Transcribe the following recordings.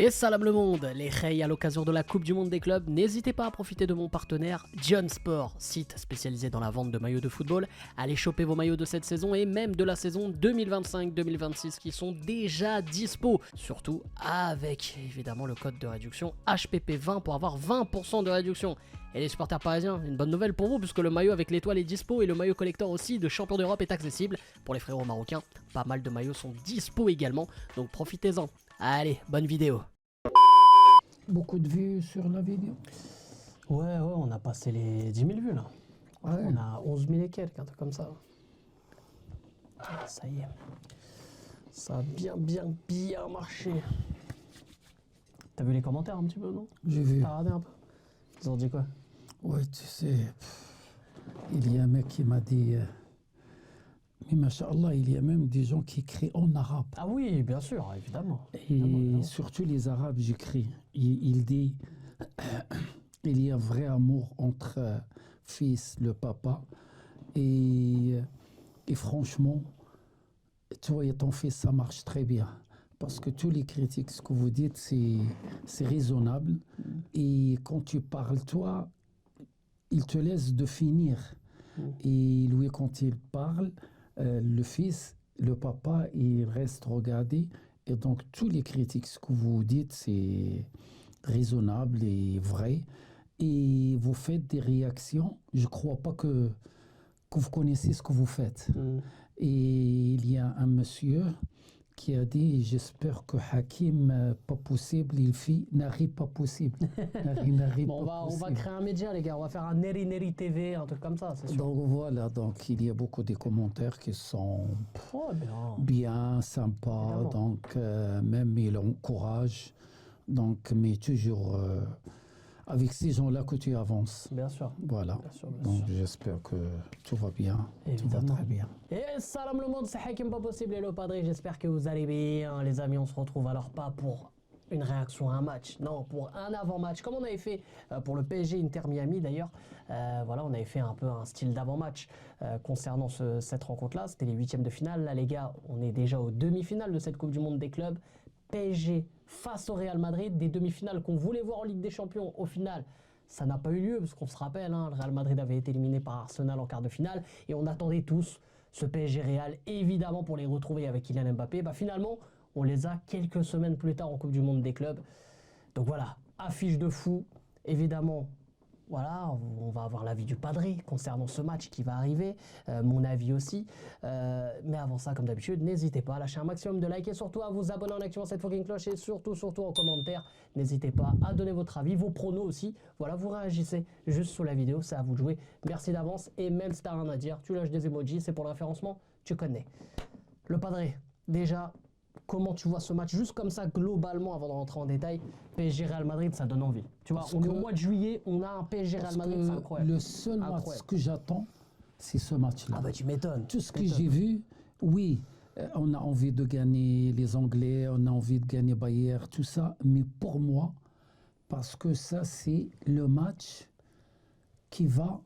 Et salam le monde, les Rey à l'occasion de la Coupe du Monde des clubs, n'hésitez pas à profiter de mon partenaire John Sport, site spécialisé dans la vente de maillots de football. Allez choper vos maillots de cette saison et même de la saison 2025-2026 qui sont déjà dispo. Surtout avec évidemment le code de réduction HPP20 pour avoir 20% de réduction. Et les supporters parisiens, une bonne nouvelle pour vous puisque le maillot avec l'étoile est dispo et le maillot collector aussi de champion d'Europe est accessible. Pour les frérots marocains, pas mal de maillots sont dispo également, donc profitez-en. Allez, bonne vidéo. Beaucoup de vues sur la vidéo. Ouais, on a passé les 10 000 vues là. Ouais. On a 11 000 et quelques, un truc comme ça. Ah, ça y est. Ça a bien marché. T'as vu les commentaires un petit peu, non? J'ai vu. T'as regardé un peu? Ils ont dit quoi? Ouais, tu sais, il y a un mec qui m'a dit, mais machallah, il y a même des gens qui écrivent en arabe. Ah oui, bien sûr, évidemment. Et surtout les arabes, j'écris. Il dit, il y a un vrai amour entre fils, le papa, et franchement, toi et ton fils, ça marche très bien. Parce que tous les critiques, ce que vous dites, c'est raisonnable. Et quand tu parles, toi, il te laisse de finir. Et lui, quand il parle, le fils, le papa, il reste regardé. Et donc, tous les critiques, ce que vous dites, c'est raisonnable et vrai. Et vous faites des réactions. Je ne crois pas que vous connaissez ce que vous faites. Et il y a un monsieur qui a dit, j'espère que Hakim, pas possible, il fit Nari pas possible. Nari Bon, on va créer un média, les gars. On va faire un Neri TV, un truc comme ça, c'est sûr. Donc voilà, donc il y a beaucoup de commentaires qui sont bien sympas. Évidemment. Donc même il encourage. Donc, mais toujours avec ces gens-là que tu avances. Bien sûr. Voilà. Bien sûr. Donc j'espère que tout va bien. Évidemment. Tout va très bien. Et salam le monde, c'est Hakim pas possible et le padre, j'espère que vous allez bien les amis, on se retrouve alors pas pour une réaction à un match, non, pour un avant-match, comme on avait fait pour le PSG Inter Miami d'ailleurs, voilà, on avait fait un peu un style d'avant-match concernant cette rencontre-là, c'était les huitièmes de finale, là les gars, on est déjà aux demi-finales de cette Coupe du Monde des clubs, PSG face au Real Madrid, des demi-finales qu'on voulait voir en Ligue des Champions, au final, ça n'a pas eu lieu, parce qu'on se rappelle, hein, le Real Madrid avait été éliminé par Arsenal en quart de finale, et on attendait tous ce PSG Real, évidemment pour les retrouver avec Kylian Mbappé. Bah, finalement, on les a quelques semaines plus tard en Coupe du Monde des clubs. Donc voilà, affiche de fou, évidemment. Voilà, on va avoir l'avis du padré concernant ce match qui va arriver, mon avis aussi. Mais avant ça, comme d'habitude, n'hésitez pas à lâcher un maximum de likes et surtout à vous abonner en activant cette fucking cloche et surtout en commentaire. N'hésitez pas à donner votre avis, vos pronos aussi. Voilà, vous réagissez juste sous la vidéo, c'est à vous de jouer. Merci d'avance et même si t'as rien à dire, tu lâches des emojis, c'est pour le référencement, tu connais. Le padré, déjà, comment tu vois ce match juste comme ça globalement avant de rentrer en détail? PSG Real Madrid, ça donne envie. Tu vois, on est au mois de juillet, on a un PSG Real Madrid, c'est incroyable. Le seul match que j'attends, c'est ce match-là. Ah bah tu m'étonnes. Tout ce que j'ai vu, oui, on a envie de gagner les Anglais, on a envie de gagner Bayern, tout ça. Mais pour moi, parce que ça, c'est le match qui va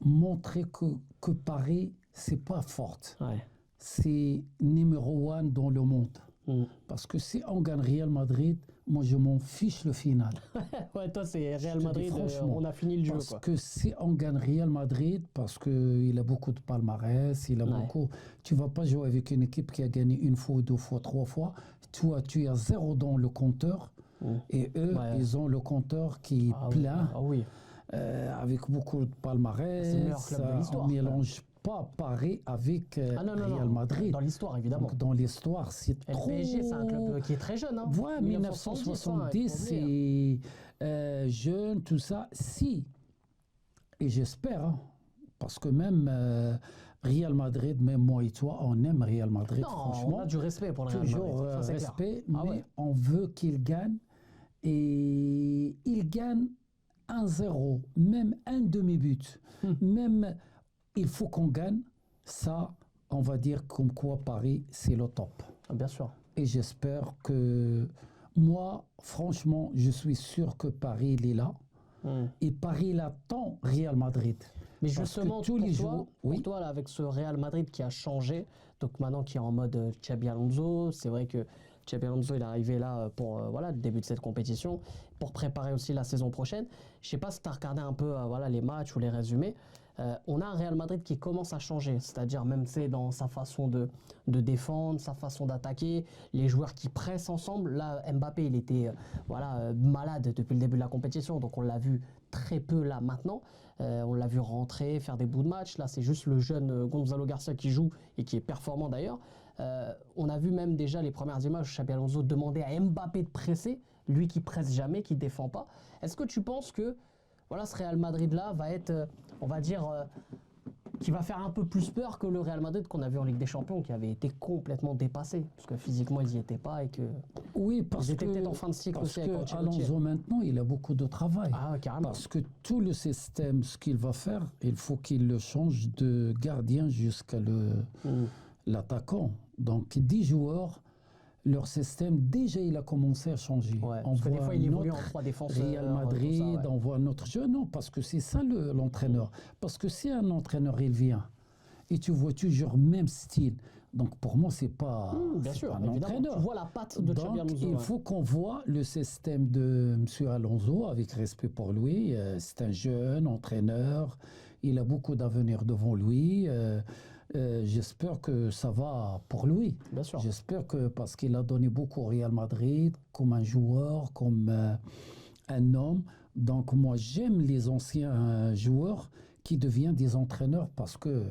montrer que Paris, c'est pas forte. Ouais. C'est numéro 1 dans le monde. Parce que si on gagne Real Madrid, moi je m'en fiche le final. Ouais, toi c'est Real Madrid, franchement, on a fini le jeu. Parce Quoi. que si on gagne Real Madrid, parce qu'il a beaucoup de palmarès, il a beaucoup. Tu vas pas jouer avec une équipe qui a gagné une fois, deux fois, trois fois. Toi, tu as 0 dans le compteur. Et eux, ils ont le compteur qui est plein. Ah oui. Avec beaucoup de palmarès. C'est le meilleur club de l'histoire. On mélange pas Paris avec Real Madrid. Dans l'histoire, évidemment. Donc, dans l'histoire, c'est trop... Le PSG, c'est un club qui est très jeune. Hein. Ouais, 1970, c'est jeune, tout ça. Si, et j'espère, hein, parce que même Real Madrid, même moi et toi, on aime Real Madrid, non, franchement. on a du respect pour le Real Madrid. Toujours respect, clair. mais on veut qu'il gagne. Et il gagne 1-0, même un demi-but. Même, il faut qu'on gagne. Ça, on va dire comme quoi Paris, c'est le top. Ah, bien sûr. Et j'espère que... Moi, franchement, je suis sûr que Paris, il est là. Et Paris, il attend Real Madrid. Mais justement, pour toi là, avec ce Real Madrid qui a changé, donc maintenant qui est en mode Xabi Alonso, c'est vrai que Xabi Alonso, il est arrivé là pour voilà, le début de cette compétition, pour préparer aussi la saison prochaine. Je ne sais pas si tu as regardé un peu voilà, les matchs ou les résumés. On a un Real Madrid qui commence à changer, c'est-à-dire même dans sa façon de défendre, sa façon d'attaquer, les joueurs qui pressent ensemble. Là, Mbappé, il était voilà, malade depuis le début de la compétition, donc on l'a vu très peu là maintenant. On l'a vu rentrer, faire des bouts de match. Là, c'est juste le jeune Gonzalo Garcia qui joue et qui est performant d'ailleurs. On a vu même déjà les premières images où Xabi Alonso demandait à Mbappé de presser, lui qui presse jamais, qui défend pas. Est-ce que tu penses que voilà, ce Real Madrid-là va être, on va dire, qui va faire un peu plus peur que le Real Madrid qu'on a vu en Ligue des Champions, qui avait été complètement dépassé, parce que physiquement, ils n'y étaient pas et que oui, parce ils étaient que, peut-être en fin de cycle parce aussi avec que Ancelotti. Alonso, maintenant, il a beaucoup de travail. Ah, carrément. Parce que tout le système, ce qu'il va faire, il faut qu'il le change de gardien jusqu'à l'attaquant. Donc, 10 joueurs, leur système, déjà, il a commencé à changer. Ouais, On parce que des voit fois, il évolue en notre 3 défenseurs. Real tout Madrid, ça, ouais. on voit notre jeu. Non, parce que c'est ça l'entraîneur. Parce que si un entraîneur, il vient, et tu vois toujours le même style, donc pour moi, c'est pas, Bien c'est sûr, pas un évidemment. entraîneur. Tu vois la patte de Xabi Donc, Alonso. il faut qu'on voit le système de M. Alonso, avec respect pour lui. C'est un jeune entraîneur, il a beaucoup d'avenir devant lui. J'espère que ça va pour lui. Bien sûr. J'espère que, parce qu'il a donné beaucoup au Real Madrid, comme un joueur, comme un homme. Donc moi, j'aime les anciens joueurs qui deviennent des entraîneurs parce que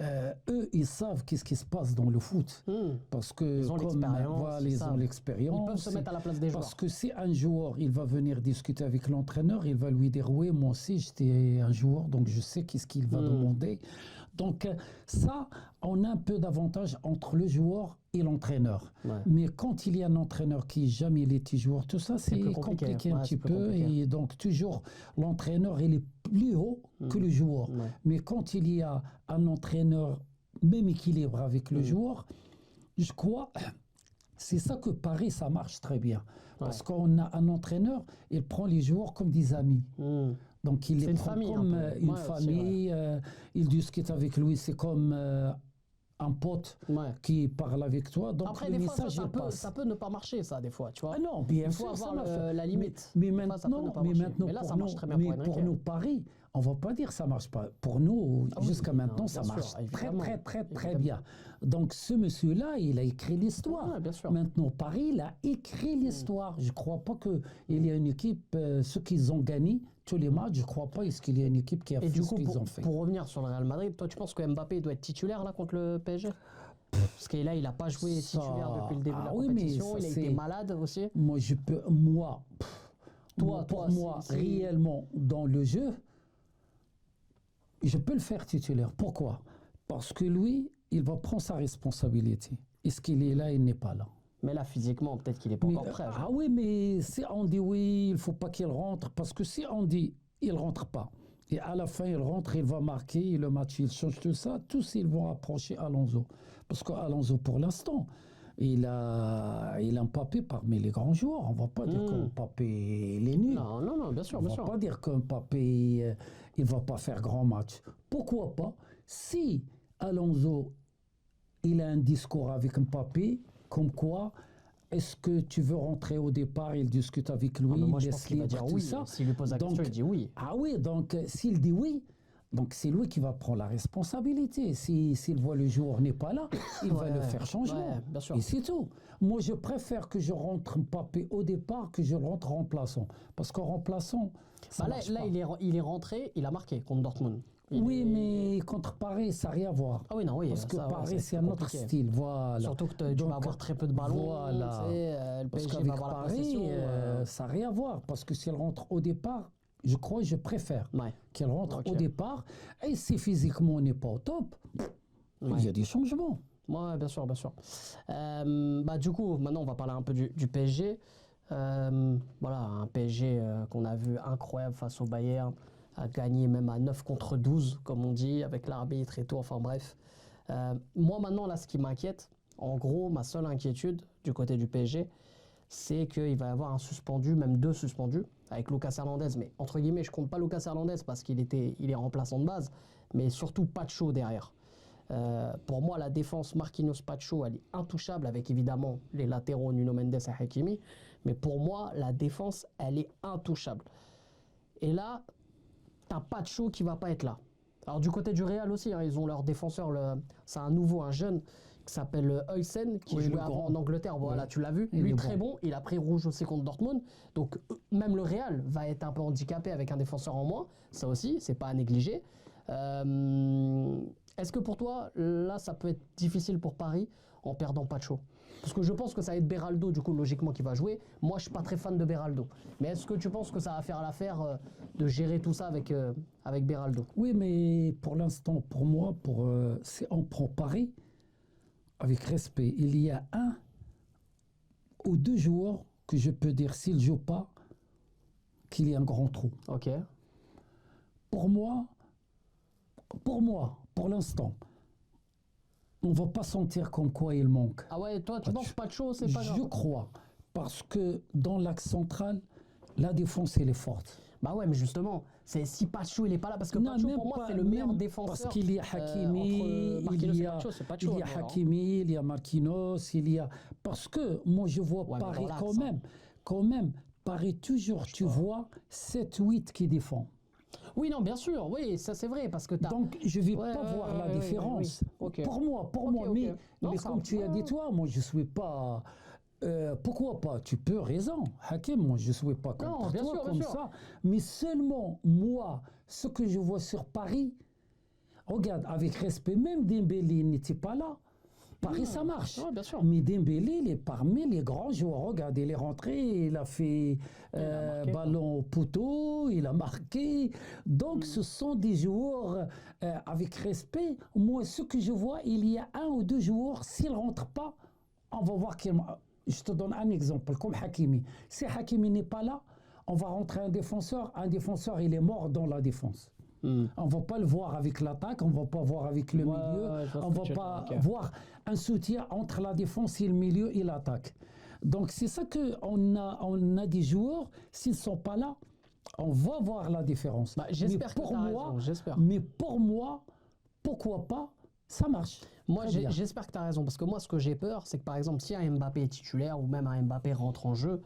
eux, ils savent qu'est-ce qui se passe dans le foot. Parce que Ils ont l'expérience, voilà, ils ils savent. ont l'expérience. Ils peuvent se mettre à la place des joueurs. Parce que si un joueur, il va venir discuter avec l'entraîneur, il va lui dire, oui, moi aussi, j'étais un joueur, donc je sais qu'est-ce qu'il va demander. Donc ça, on a un peu d'avantage entre le joueur et l'entraîneur. Ouais. Mais quand il y a un entraîneur qui jamais été joueur, tout ça, c'est plus compliqué. un Ouais, petit c'est plus peu. compliqué. Et donc toujours, l'entraîneur, il est plus haut que le joueur. Ouais. Mais quand il y a un entraîneur, même équilibre avec le joueur, je crois, c'est ça que Paris, ça marche très bien. Parce qu'on a un entraîneur, il prend les joueurs comme des amis. Donc il les prend comme une famille, il discute avec lui, c'est comme un pote qui parle avec toi. Donc après, le des fois, message ça peut ne pas marcher, ça, des fois, tu vois. Ah non, bien il faut sûr, ça avoir marche. la limite. Mais Des fois, ça peut ne maintenant, pas mais marcher. maintenant Mais là, ça pour marche nous, très bien mais pour pour Enrique. nous, Paris, on va pas dire ça marche pas. Pour nous, Ah oui, jusqu'à non, maintenant, bien ça sûr, marche très, évidemment. très, très, très Évidemment. bien. Donc ce monsieur-là, il a écrit l'histoire. Ouais, bien sûr. Maintenant, Paris, il a écrit l'histoire. Je crois pas qu'il y a une équipe, ceux qui ont gagné tous les matchs, je crois pas qu'il y a une équipe qui a Et fait du ce coup, qu'ils ont fait. pour revenir sur le Real Madrid, toi, tu penses que Mbappé doit être titulaire là contre le PSG? Parce que là, il n'a pas joué Ça- titulaire depuis le début de la oui, mais compétition. ça, Il a c'est- été malade aussi. Moi, Toi, pour moi, c'est- réellement, dans le jeu, je peux le faire titulaire. Pourquoi? Parce que lui, il va prendre sa responsabilité. Est-ce qu'il est là, il n'est pas là. Mais là, physiquement, peut-être qu'il n'est pas Mais, encore prêt. à jouer. ah oui, mais si on dit oui, il ne faut pas qu'il rentre, parce que si on dit il ne rentre pas, et à la fin il rentre, il va marquer, et le match il change tout ça, tous ils vont approcher Alonso. Parce qu'Alonso, pour l'instant, il a Mbappé parmi les grands joueurs. On ne va pas dire que Mbappé il est nul. Non, non, non, bien sûr, On bien ne sûr. va pas dire que Mbappé il ne va pas faire grand match. Pourquoi pas? Si Alonso il a un discours avec Mbappé, comme quoi, est-ce que tu veux rentrer au départ? Il discute avec lui, Ah, mais moi, je laisse pense qu'il va libre, dire tout oui. ça. S'il lui pose la question, il dit oui. Ah oui, donc s'il dit oui, donc c'est lui qui va prendre la responsabilité. S'il voit le joueur n'est pas là, il va le faire changement. Ouais, bien sûr. Et c'est tout. Moi, je préfère que je rentre Mbappé au départ que je rentre remplaçant. Parce qu'en remplaçant, ça Bah marche là pas. il est rentré, il a marqué contre Dortmund. Oui, mais contre Paris, ça n'a rien à voir. Ah oui, non, oui. Parce que ça, ouais, Paris, c'est plus un autre compliqué. style. Voilà. Surtout que tu Donc, vas avoir très peu de ballons. Voilà. Tu sais, le Parce PSG qu'avec va avoir la Paris, possession. ça n'a rien à voir. Parce que si elle rentre au départ, je préfère Ouais. qu'elle rentre Ok. au départ. Et si physiquement on n'est pas au top, il y a des changements. Ouais, bien sûr, bien sûr. Bah, du coup, maintenant, on va parler un peu du PSG. Voilà, un PSG qu'on a vu incroyable face au Bayern, a gagné même à 9 contre 12, comme on dit, avec l'arbitre et tout, enfin bref. Moi, maintenant, là, ce qui m'inquiète, en gros, ma seule inquiétude du côté du PSG, c'est qu'il va y avoir un suspendu, même 2 suspendus, avec Lucas Hernandez. Mais entre guillemets, je compte pas Lucas Hernandez parce il est remplaçant de base, mais surtout Pacho derrière. Pour moi, la défense Marquinhos-Pacho, elle est intouchable avec évidemment les latéraux Nuno Mendes et Hakimi. Mais pour moi, la défense, elle est intouchable. Et là, t'as Pacho qui va pas être là. Alors du côté du Real aussi, hein, ils ont leur défenseur, c'est un nouveau, un jeune qui s'appelle Huysen, qui Oui, jouait le avant grand. en Angleterre. Voilà, Oui. tu l'as vu. Il Lui est très bon. bon. Il a pris rouge aussi contre Dortmund. Donc même le Real va être un peu handicapé avec un défenseur en moins. Ça aussi, c'est pas à négliger. Est-ce que pour toi, là, ça peut être difficile pour Paris en perdant Pacho? Parce que je pense que ça va être Beraldo, du coup, logiquement, qui va jouer. Moi, je suis pas très fan de Beraldo. Mais est-ce que tu penses que ça va faire l'affaire de gérer tout ça avec Beraldo? Oui, mais pour l'instant, pour moi, si on prend Paris, avec respect, il y a un ou deux joueurs que je peux dire, s'ils ne jouent pas, qu'il y a un grand trou. Ok. Pour moi, pour l'instant, on ne va pas sentir comme quoi il manque. Ah ouais, toi, tu penses Pacho, c'est pas Je grave? crois, parce que dans l'axe central, la défense, elle est forte. Bah ouais, mais justement, c'est si Pacho il est pas là, parce que Non, Pacho même pour moi pas, c'est le meilleur même défenseur. Parce qu'il y a Hakimi, entre Marquinhos il y et a, Pacho, c'est Pacho. il y a alors. Hakimi, il y a Marquinhos, il y a... Parce que moi je vois Ouais, mais Paris dans l'axe, quand même, Paris toujours, tu vois 7-8 qui défend. Oui, non, bien sûr, oui, ça c'est vrai, parce que t'as. Donc je ne vais Ouais, pas ouais, voir ouais, la ouais, différence. oui, ok. Pour moi, Ok. mais, Non, mais ça- comme tu as dit toi, moi je ne suis pas... pourquoi pas? Tu peux raison. Hakim, moi je ne suis pas Non, contre bien toi sûr, bien comme sûr. ça. Mais seulement moi, ce que je vois sur Paris, regarde, avec respect, même Dembélé n'était pas là. Paris, ça marche. Ouais, bien sûr. Mais Dembélé, il est parmi les grands joueurs. Regarde, il est rentré, il a fait marqué, ballon au poteau, il a marqué. Donc, ce sont des joueurs avec respect. Moi, ce que je vois, il y a un ou deux joueurs, s'ils ne rentrent pas, on va voir qu'il... Je te donne un exemple, comme Hakimi. Si Hakimi n'est pas là, on va rentrer un défenseur. Un défenseur, il est mort dans la défense. On ne va pas le voir avec l'attaque, on ne va pas voir avec le milieu, je vois on ce ne que tu va pas veux dire, ok. voir un soutien entre la défense et le milieu et l'attaque. Donc c'est ça qu'on a des joueurs, s'ils ne sont pas là, on va voir la différence. Bah, j'espère que pour t'as moi, raison, j'espère. Mais pour moi, pourquoi pas, ça marche. Moi, Très bien. j'espère que tu as raison, parce que moi, ce que j'ai peur, c'est que par exemple, si un Mbappé est titulaire ou même un Mbappé rentre en jeu,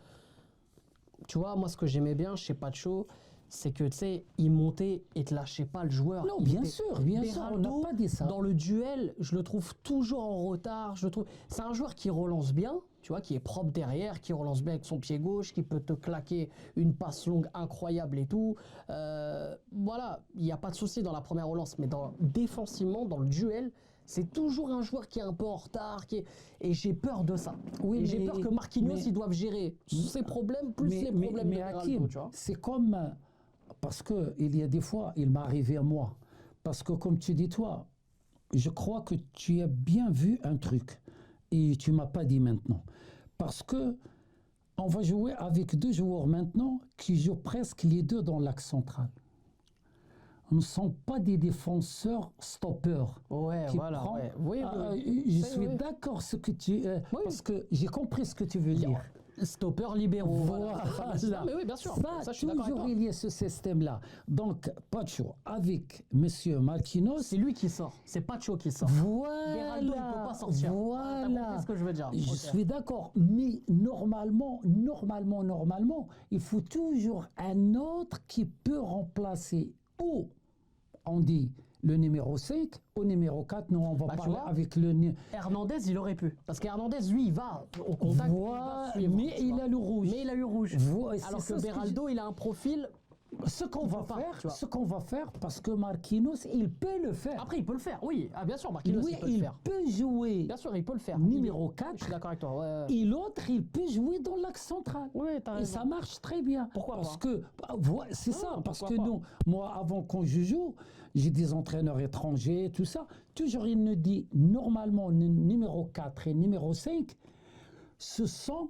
tu vois, moi, ce que j'aimais bien chez Pacho, c'est que, tu sais, il montait et te lâchait pas le joueur. Non, Il bien était- sûr, on n'a Beraldo, pas dit ça. Dans le duel, je le trouve toujours en retard. C'est un joueur qui relance bien, tu vois, qui est propre derrière, qui relance bien avec son pied gauche, qui peut te claquer une passe longue incroyable et tout. Voilà, il n'y a pas de souci dans la première relance, mais défensivement, dans le duel, c'est toujours un joueur qui est un peu en retard, et j'ai peur de ça. Oui, et j'ai mais- peur que Marquinhos, mais- ils doivent gérer ses problèmes plus les problèmes de Beraldo, Hakim, tu vois. c'est comme... Parce qu'il y a des fois, il m'est arrivé à moi. Parce que comme tu dis toi, je crois que tu as bien vu un truc. Et tu ne m'as pas dit maintenant. Parce que on va jouer avec deux joueurs maintenant qui jouent presque les deux dans l'axe central. Nous ne sommes pas des défenseurs stoppeurs. Ouais, qui voilà. prend- Ouais. Oui, Je C'est- suis oui. d'accord ce que tu... Oui. Parce que j'ai compris ce que tu veux dire. Stopper libéraux. Voilà. Non, mais oui, bien sûr. Ça, je suis d'accord avec toujours toi. il y a ce système-là. Donc, Pacho, avec Monsieur Marquinhos, C'est lui qui sort. C'est Pacho qui sort. voilà, Beraldo, il peut pas sortir. T'as voilà. compris ce que je veux dire. Je Ok. suis d'accord, mais normalement, il faut toujours un autre qui peut remplacer ou on dit le numéro 5 au numéro 4. Nous, on va Bah, tu parler vois, avec le... Hernandez, il aurait pu. Parce qu'Hernandez, lui, il va au contact. Voilà, il va suivre, mais tu il vois. a le rouge. Mais il a eu rouge. Voilà, c'est Alors ça que ce que Beraldo, il a un profil. Ce qu'on va peut pas, faire, tu vois. ce qu'on va faire, parce que Marquinhos, il peut le faire. Après, il peut le faire. Oui, ah, bien sûr, Marquinhos, Lui, il peut le faire. peut jouer Bien sûr, il peut le faire. numéro Je 4 suis d'accord avec toi. Ouais. et l'autre, il peut jouer dans l'axe central. Oui, t'as Et raison. ça marche très bien. Pourquoi parce pas que c'est ça, parce pourquoi que pas. nous, moi, avant quand je joue, j'ai des entraîneurs étrangers, tout ça. Toujours, il me dit, normalement, numéro 4 et numéro 5, ce sont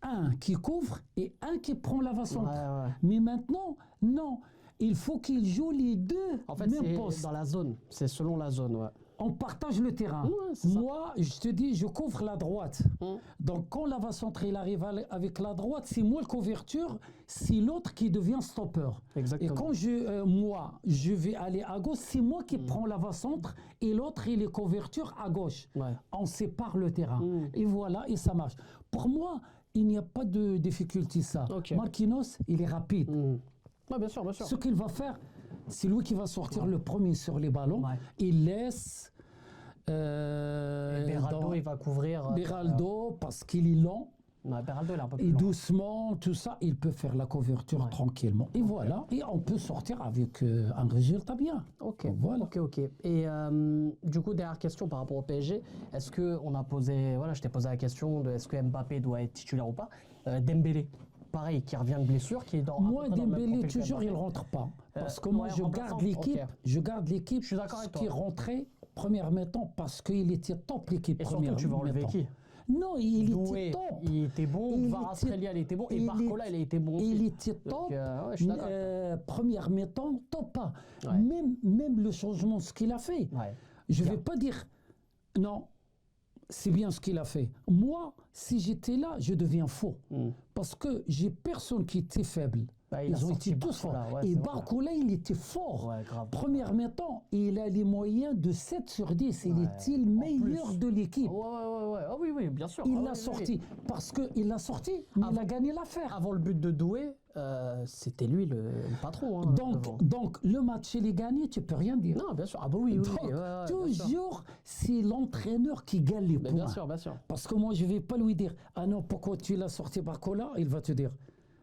un qui couvre et un qui prend l'avant-centre. Ouais. Mais maintenant, non. Il faut qu'ils jouent les deux En fait, même c'est poste. dans la zone. C'est selon la zone, ouais. on partage le terrain. Ouais, c'est ça. Moi, je te dis, je couvre la droite. Donc, quand l'avant-centre il arrive avec la droite, c'est moi le couverture, c'est l'autre qui devient stopper. Exactement. Et quand moi, je vais aller à gauche, c'est moi qui prends l'avant-centre et l'autre, il est couverture à gauche. Ouais. On sépare le terrain. Et voilà, et ça marche. Pour moi, il n'y a pas de difficulté, ça. Ok. Marquinhos, il est rapide. Ouais, bien sûr, bien sûr. Ce qu'il va faire, c'est lui qui va sortir le premier sur les ballons. Ouais. Il laisse Beraldo, il va couvrir. Beraldo parce qu'il est lent. Beraldo, il est un peu plus Et lent. doucement, tout ça, il peut faire la couverture tranquillement. Et voilà, et on peut sortir avec un résultat bien. Ok, Voilà. ok. Et du coup, dernière question par rapport au PSG. Est-ce que on a posé, voilà, je t'ai posé la question de est-ce que Mbappé doit être titulaire ou pas. Dembélé, pareil, qui revient de blessure, qui est dans. Moi, à peu près dans le même Dembélé, profil que toujours, il Mbappé. rentre pas. Parce que moi, ouais, je remplaçant, garde l'équipe. ok. Je garde l'équipe. Je suis d'accord avec toi. Qui rentrait première mi-temps parce qu'il était top l'équipe Et première surtout, tu vas enlever mi-temps. qui? Non, il Doué, était top. il était bon. Il Kvaratskhelia, il était bon. Et il Barcola, il a été bon. Il aussi. était top. ouais, je suis d'accord. Première mi-temps, top pas. Ouais. Même le changement, ce qu'il a fait. Ouais. Je ne vais pas dire non, c'est bien ce qu'il a fait. Moi, si j'étais là, je deviens faux. Parce que j'ai personne qui était faible. Bah, il a Ils ont sorti été tous forts. Barcola, ouais, Et c'est vrai. Barcola, il était fort. Ouais, grave. Première mi-temps, il a les moyens de 7 sur 10. Il était le meilleur plus. de l'équipe. Ouais. Ah oui, bien sûr. Il Ah l'a oui, sorti. Parce qu'il l'a sorti, mais il a gagné l'affaire. Avant le but de Doué, c'était lui le patron. Hein, devant. Donc, le match, il est gagné, tu ne peux rien dire. Non, bien sûr. Ah bah oui. Donc, ouais, bien sûr. toujours, c'est l'entraîneur qui gagne les Mais points. bien sûr. Parce que moi, je ne vais pas lui dire « Ah non, pourquoi tu l'as sorti Barcola ?» Il va te dire «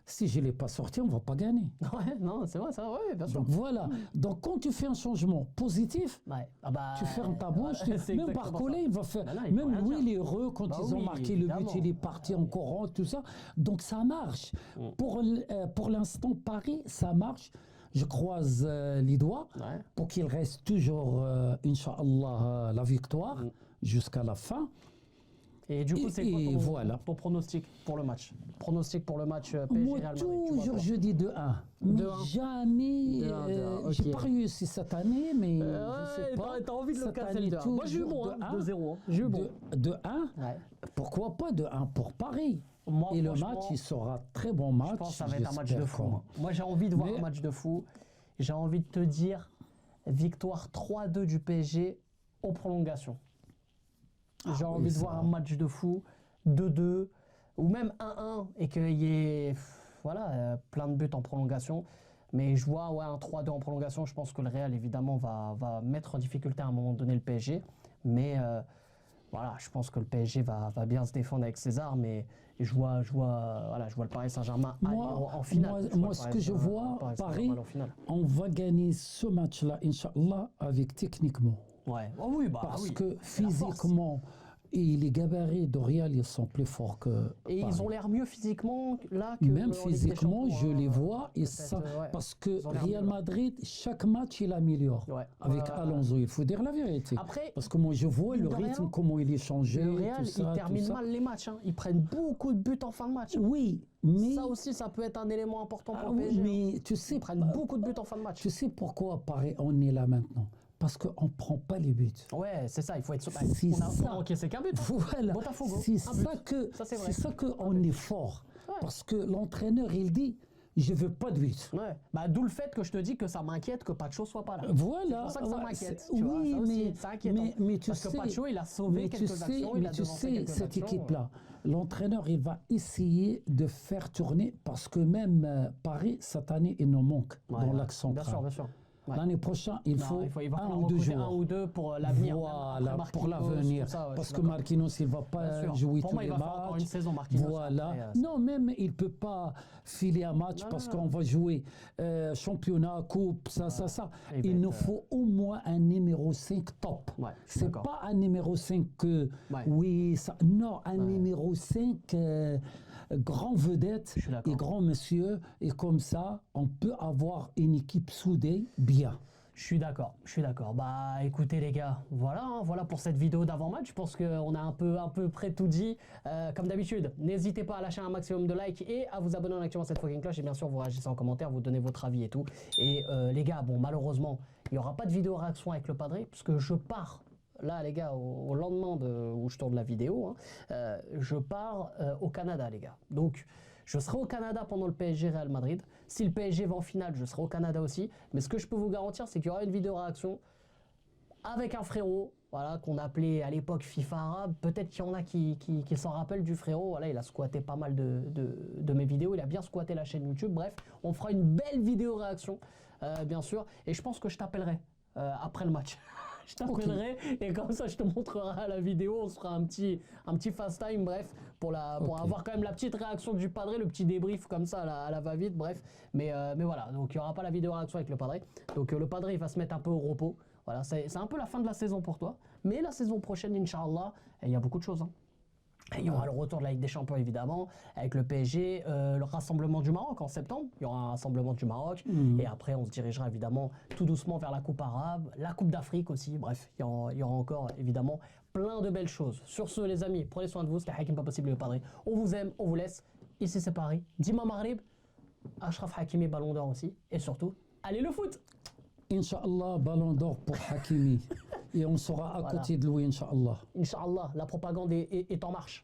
Si je ne l'ai pas sorti, on ne va pas gagner. » Ouais, non, c'est vrai, ouais, bien sûr. Donc voilà. Donc quand tu fais un changement positif, Ouais. Ah bah, tu fermes ta bouche. c'est Même exactement Barcola, ça. il va faire. Bah non, il peut Même rien lui, dire. il est heureux quand Bah ils ont oui, marqué le but, évidemment. il est parti en courant, tout ça. Donc ça marche. Pour l'instant, Paris, ça marche. Je croise les doigts Ouais. pour qu'il reste toujours, Inch'Allah, la victoire jusqu'à la fin. Et du coup, Et- c'est quoi et ton, voilà. ton pronostic pour le match? Pronostic pour le match PSG Moi, Real Madrid. tu vois toujours, quoi je dis 2-1. Mais 2-1. jamais. 2-1, J'ai ok. pas réussi cette année, mais je sais Ouais, pas. t'as envie de le Cette casser année, le 2-1. Moi, j'ai eu bon, toujours hein, 2-0. J'ai eu bon. 2-1. Ouais. Pourquoi pas 2-1 pour Paris? Moi, Et le franchement, match, il sera très bon match. je pense que ça va être un match j'espère de fou. qu'on- Moi, j'ai envie de voir Mais- un match de fou. J'ai envie de te dire victoire 3-2 du PSG aux prolongations. J'ai oui, envie de ça. voir un match de fou, 2-2, ou même 1-1, et qu'il y ait plein de buts en prolongation. Mais je vois un 3-2 en prolongation. Je pense que le Real, évidemment, va mettre en difficulté à un moment donné le PSG. Mais voilà, je pense que le PSG va bien se défendre avec ses armes. Et je vois le Paris Saint-Germain aller en finale. moi, Je vois moi, le ce Paris que je Saint- vois, Paris Paris, Saint-Germain en finale. on va gagner ce match-là, Inch'Allah, avec techniquement. Ouais. Oh oui, bah Parce oui. que C'est la force. physiquement, et les gabarits de Real, ils sont plus forts que. Et Paris. ils ont l'air mieux physiquement là que Même en Ligue des physiquement, Champions, je hein. les vois, et Peut-être, ça, ouais. parce que Ils ont l'air Real mieux, là. Madrid, chaque match, il améliore. Ouais. Avec Ouais. Alonso, il faut dire la vérité. Après, Parce que moi, je vois mine le de rien, rythme, comment il est changé, le Real, tout ça, ils tout terminent ça. mal les matchs. Hein. Ils prennent beaucoup de buts en fin de match. Hein. Oui, mais, Ça aussi, ça peut être un élément important pour ah le oui, PSG. hein. mais tu sais, Ils prennent beaucoup de buts en fin de match. tu sais pourquoi Paris, on est là maintenant? Parce qu'on ne prend pas les buts. Ouais, c'est ça, il faut être sûr. C'est On a ça. encaissé qu'un but. Hein. Voilà, Botafogo, c'est un but. ça que Ça, c'est vrai. c'est ça qu'on est fort. Ouais. Parce que l'entraîneur, il dit, je veux pas de but. Ouais. Bah, d'où le fait que je te dis que ça m'inquiète que Pacho soit pas là. Voilà. C'est pour ça que ça ouais, m'inquiète. c'est- tu vois, Oui, ça aussi, mais, c'est inquiétant. mais tu Parce que sais, Pacho, il a sauvé mais tu quelques sais, actions, il mais a tu devancé sais, quelques cette actions. équipe-là, l'entraîneur, il va essayer de faire tourner parce que même Paris, cette année, il nous manque Ouais, dans ouais. l'axe central. Bien sûr, bien sûr. Ouais. L'année prochaine, il Non, faut il va un falloir ou deux recruter joueurs. un ou deux pour l'avenir. même Voilà, après pour Marquinhos, l'avenir. tout ça, ouais, je Parce suis que d'accord. Marquinhos, il ne va Bien pas sûr. jouer Pour tous moi, les il va falloir encore matchs. une saison, Marquinhos. Voilà. Après, Non, même il ne peut pas filer un match Non, parce non, qu'on va jouer championnat, coupe, ça. Il va Il nous être, faut au moins un numéro 5 top. Ouais, je suis C'est d'accord. pas un numéro 5 que, Ouais. oui, ça, non, un numéro 5 grand vedette Je suis d'accord. et grand monsieur. Et comme ça, on peut avoir une équipe soudée bien. Je suis d'accord. Bah écoutez les gars, voilà pour cette vidéo d'avant-match. Je pense qu'on a un peu près tout dit. Comme d'habitude, n'hésitez pas à lâcher un maximum de likes et à vous abonner en activant cette fucking cloche. Et bien sûr, vous réagissez en commentaire, vous donnez votre avis et tout. Et les gars, bon malheureusement, il n'y aura pas de vidéo réaction avec le Padré puisque je pars là les gars, au lendemain où je tourne la vidéo, je pars au Canada les gars. Donc je serai au Canada pendant le PSG Real Madrid. Si le PSG va en finale, je serai au Canada aussi. Mais ce que je peux vous garantir, c'est qu'il y aura une vidéo réaction avec un frérot, voilà, qu'on appelait à l'époque FIFA Arabe. Peut-être qu'il y en a qui s'en rappellent du frérot. Voilà, il a squatté pas mal de mes vidéos. Il a bien squatté la chaîne YouTube. Bref, on fera une belle vidéo réaction, bien sûr. Et je pense que je t'appellerai après le match. Je t'appellerai et comme ça je te montrerai la vidéo, on se fera un petit fast time, bref, pour avoir quand même la petite réaction du padré, le petit débrief comme ça à la va-vite, bref. Mais voilà, donc il n'y aura pas la vidéo réaction avec le padré. Donc le padré il va se mettre un peu au repos. Voilà, c'est un peu la fin de la saison pour toi. Mais la saison prochaine, Inch'Allah, il y a beaucoup de choses. Il y aura le retour de la Ligue des Champions évidemment, avec le PSG, le rassemblement du Maroc en septembre. Il y aura un rassemblement du Maroc. Et après, on se dirigera évidemment tout doucement vers la Coupe arabe, la Coupe d'Afrique aussi. Bref, il y aura encore évidemment plein de belles choses. Sur ce, les amis, prenez soin de vous. C'était Hakim Pas Possible le Padré. On vous aime, on vous laisse. Ici, c'est Paris. Dima Maghrib, Achraf Hakimi, Ballon d'Or aussi. Et surtout, allez le foot! Inch'Allah, Ballon d'Or pour Hakimi. Et on sera à côté de lui, Inch'Allah. Inch'Allah, la propagande est en marche.